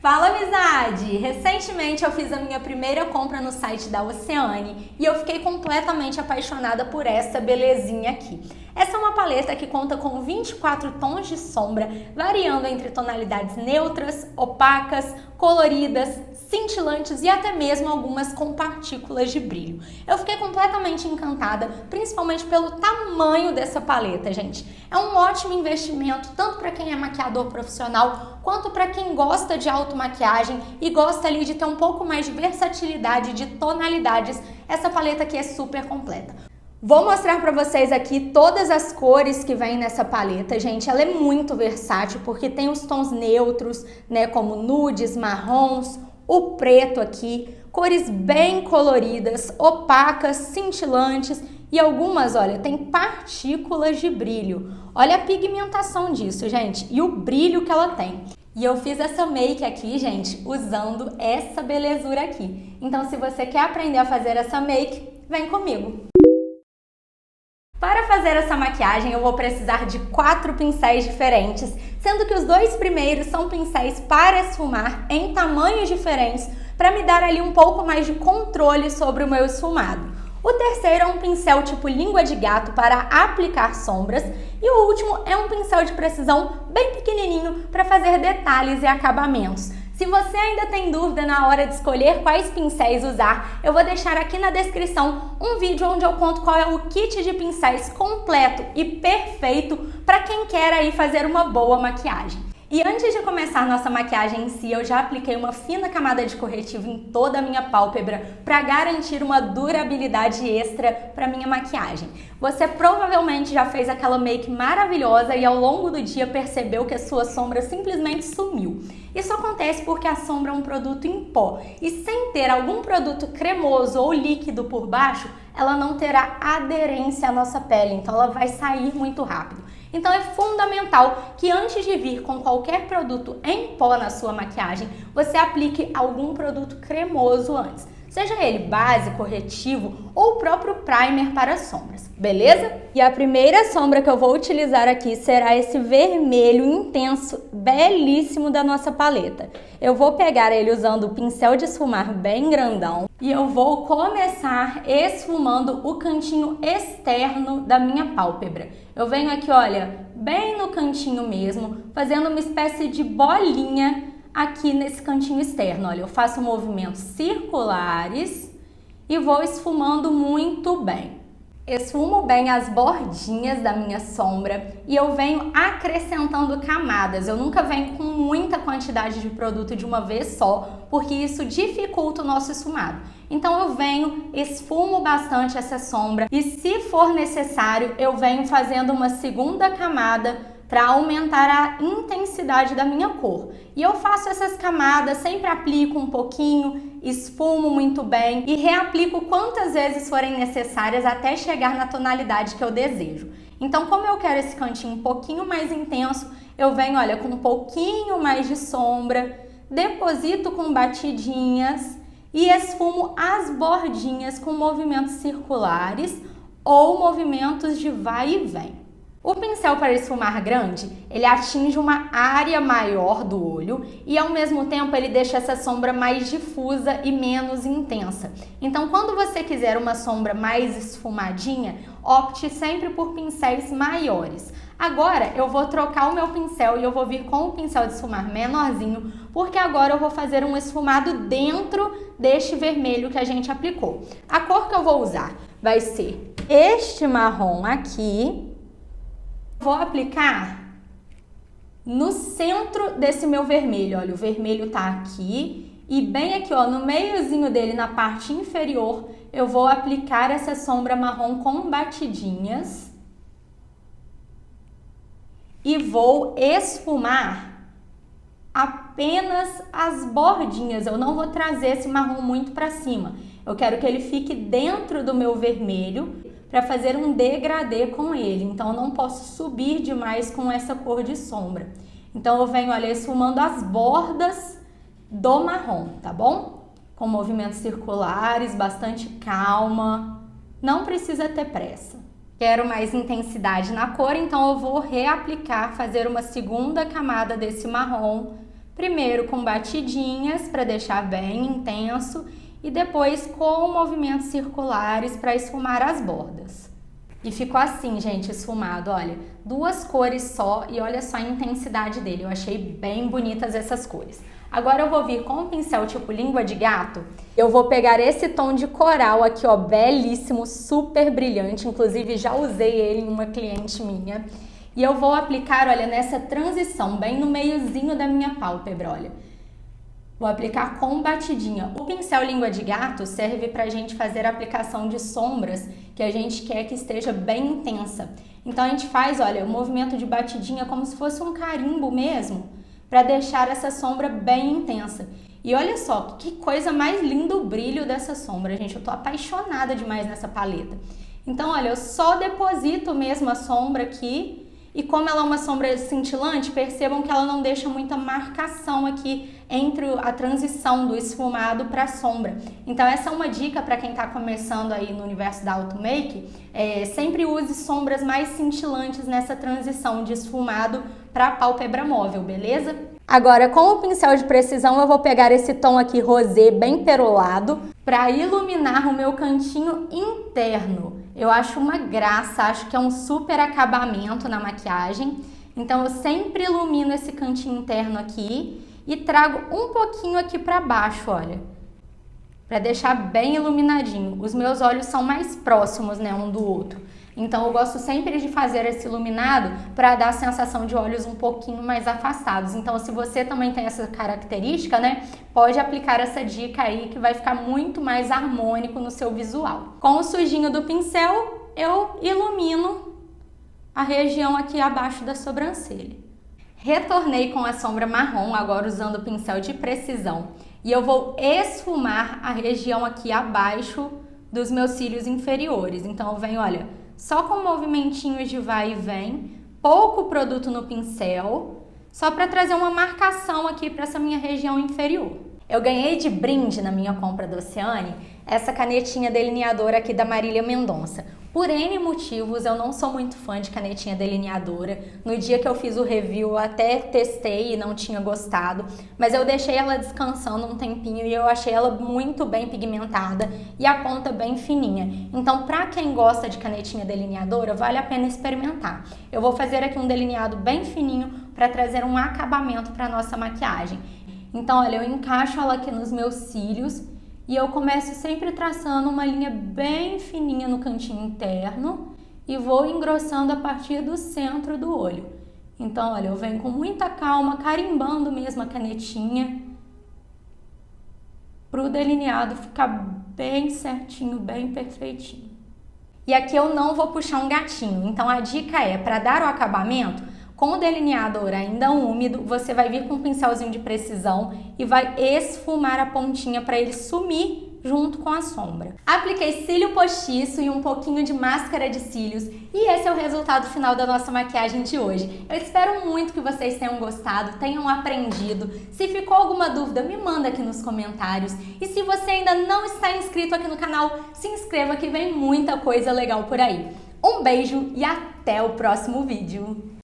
Fala, amizade! Recentemente eu fiz a minha primeira compra no site da Oceane e eu fiquei completamente apaixonada por essa belezinha aqui. Essa é uma paleta que conta com 24 tons de sombra, variando entre tonalidades neutras, opacas, coloridas, cintilantes e até mesmo algumas com partículas de brilho. Eu fiquei completamente encantada, principalmente pelo tamanho dessa paleta, gente. É um ótimo investimento, tanto para quem é maquiador profissional, quanto para quem gosta de automaquiagem e gosta ali de ter um pouco mais de versatilidade de tonalidades. Essa paleta aqui é super completa. Vou mostrar para vocês aqui todas as cores que vem nessa paleta, gente. Ela é muito versátil porque tem os tons neutros, né, como nudes, marrons, o preto aqui, cores bem coloridas, opacas, cintilantes e algumas, olha, tem partículas de brilho. Olha a pigmentação disso, gente, e o brilho que ela tem. E eu fiz essa make aqui, gente, usando essa belezura aqui. Então, se você quer aprender a fazer essa make, vem comigo. Para fazer essa maquiagem, eu vou precisar de 4 pincéis diferentes, sendo que os 2 primeiros são pincéis para esfumar em tamanhos diferentes, para me dar ali um pouco mais de controle sobre o meu esfumado. O terceiro é um pincel tipo língua de gato para aplicar sombras e o último é um pincel de precisão bem pequenininho para fazer detalhes e acabamentos. Se você ainda tem dúvida na hora de escolher quais pincéis usar, eu vou deixar aqui na descrição um vídeo onde eu conto qual é o kit de pincéis completo e perfeito para quem quer aí fazer uma boa maquiagem. E antes de começar nossa maquiagem em si, eu já apliquei uma fina camada de corretivo em toda a minha pálpebra para garantir uma durabilidade extra para minha maquiagem. Você provavelmente já fez aquela make maravilhosa e ao longo do dia percebeu que a sua sombra simplesmente sumiu. Isso acontece porque a sombra é um produto em pó e sem ter algum produto cremoso ou líquido por baixo, ela não terá aderência à nossa pele, então ela vai sair muito rápido. Então é fundamental que antes de vir com qualquer produto em pó na sua maquiagem, você aplique algum produto cremoso antes. Seja ele base, corretivo ou o próprio primer para sombras, beleza? E a primeira sombra que eu vou utilizar aqui será esse vermelho intenso, belíssimo da nossa paleta. Eu vou pegar ele usando o pincel de esfumar bem grandão e eu vou começar esfumando o cantinho externo da minha pálpebra. Eu venho aqui, olha, bem no cantinho mesmo, fazendo uma espécie de bolinha aqui nesse cantinho externo. Olha, eu faço movimentos circulares e vou esfumando muito bem. Esfumo bem as bordinhas da minha sombra e eu venho acrescentando camadas. Eu nunca venho com muita quantidade de produto de uma vez só, porque isso dificulta o nosso esfumado. Então eu venho, esfumo bastante essa sombra e se for necessário, eu venho fazendo uma segunda camada para aumentar a intensidade da minha cor. E eu faço essas camadas, sempre aplico um pouquinho, esfumo muito bem e reaplico quantas vezes forem necessárias até chegar na tonalidade que eu desejo. Então, como eu quero esse cantinho um pouquinho mais intenso, eu venho, olha, com um pouquinho mais de sombra, deposito com batidinhas e esfumo as bordinhas com movimentos circulares ou movimentos de vai e vem. O pincel para esfumar grande, ele atinge uma área maior do olho e ao mesmo tempo ele deixa essa sombra mais difusa e menos intensa. Então quando você quiser uma sombra mais esfumadinha, opte sempre por pincéis maiores. Agora eu vou trocar o meu pincel e eu vou vir com o pincel de esfumar menorzinho, porque agora eu vou fazer um esfumado dentro deste vermelho que a gente aplicou. A cor que eu vou usar vai ser este marrom aqui. Vou aplicar no centro desse meu vermelho, olha, o vermelho tá aqui e bem aqui, ó, no meiozinho dele, na parte inferior, eu vou aplicar essa sombra marrom com batidinhas e vou esfumar apenas as bordinhas, eu não vou trazer esse marrom muito para cima, eu quero que ele fique dentro do meu vermelho, para fazer um degradê com ele, então eu não posso subir demais com essa cor de sombra. Então eu venho, olha, esfumando as bordas do marrom, tá bom? Com movimentos circulares, bastante calma, não precisa ter pressa. Quero mais intensidade na cor, então eu vou reaplicar, fazer uma segunda camada desse marrom, Primeiro com batidinhas para deixar bem intenso e depois com movimentos circulares para esfumar as bordas. E ficou assim, gente, esfumado, olha, 2 cores só e olha só a intensidade dele, eu achei bem bonitas essas cores. Agora eu vou vir com um pincel tipo língua de gato, eu vou pegar esse tom de coral aqui, ó, belíssimo, super brilhante, inclusive já usei ele em uma cliente minha. E eu vou aplicar, olha, nessa transição, bem no meiozinho da minha pálpebra, olha. Vou aplicar com batidinha. O pincel língua de gato serve pra gente fazer a aplicação de sombras que a gente quer que esteja bem intensa. Então a gente faz, olha, o movimento de batidinha como se fosse um carimbo mesmo, para deixar essa sombra bem intensa. E olha só, que coisa mais linda o brilho dessa sombra, gente. Eu tô apaixonada demais nessa paleta. Então, olha, eu só deposito mesmo a sombra aqui. E como ela é uma sombra cintilante, percebam que ela não deixa muita marcação aqui entre a transição do esfumado para a sombra. Então essa é uma dica para quem está começando aí no universo da auto make, sempre use sombras mais cintilantes nessa transição de esfumado para a pálpebra móvel, beleza? Agora com o pincel de precisão eu vou pegar esse tom aqui rosé bem perolado para iluminar o meu cantinho interno. Eu acho uma graça, acho que é um super acabamento na maquiagem. Então eu sempre ilumino esse cantinho interno aqui e trago um pouquinho aqui para baixo, olha, para deixar bem iluminadinho. Os meus olhos são mais próximos, né, um do outro. Então eu gosto sempre de fazer esse iluminado para dar a sensação de olhos um pouquinho mais afastados. Então se você também tem essa característica, né, pode aplicar essa dica aí que vai ficar muito mais harmônico no seu visual. Com o sujinho do pincel, eu ilumino a região aqui abaixo da sobrancelha. Retornei com a sombra marrom, agora usando o pincel de precisão. E eu vou esfumar a região aqui abaixo dos meus cílios inferiores. Então eu venho, olha, só com movimentinhos de vai e vem, pouco produto no pincel, só para trazer uma marcação aqui para essa minha região inferior. Eu ganhei de brinde na minha compra do Oceane essa canetinha delineadora aqui da Marília Mendonça. Por N motivos, eu não sou muito fã de canetinha delineadora. No dia que eu fiz o review, eu até testei e não tinha gostado, mas eu deixei ela descansando um tempinho e eu achei ela muito bem pigmentada e a ponta bem fininha. Então, para quem gosta de canetinha delineadora, vale a pena experimentar. Eu vou fazer aqui um delineado bem fininho para trazer um acabamento para nossa maquiagem. Então, olha, eu encaixo ela aqui nos meus cílios e eu começo sempre traçando uma linha bem fininha no cantinho interno e vou engrossando a partir do centro do olho. Então, olha, eu venho com muita calma, carimbando mesmo a canetinha para o delineado ficar bem certinho, bem perfeitinho. E aqui eu não vou puxar um gatinho, então a dica é, para dar o acabamento, com o delineador ainda úmido, você vai vir com um pincelzinho de precisão e vai esfumar a pontinha para ele sumir junto com a sombra. Apliquei cílio postiço e um pouquinho de máscara de cílios e esse é o resultado final da nossa maquiagem de hoje. Eu espero muito que vocês tenham gostado, tenham aprendido. Se ficou alguma dúvida, me manda aqui nos comentários. E se você ainda não está inscrito aqui no canal, se inscreva que vem muita coisa legal por aí. Um beijo e até o próximo vídeo!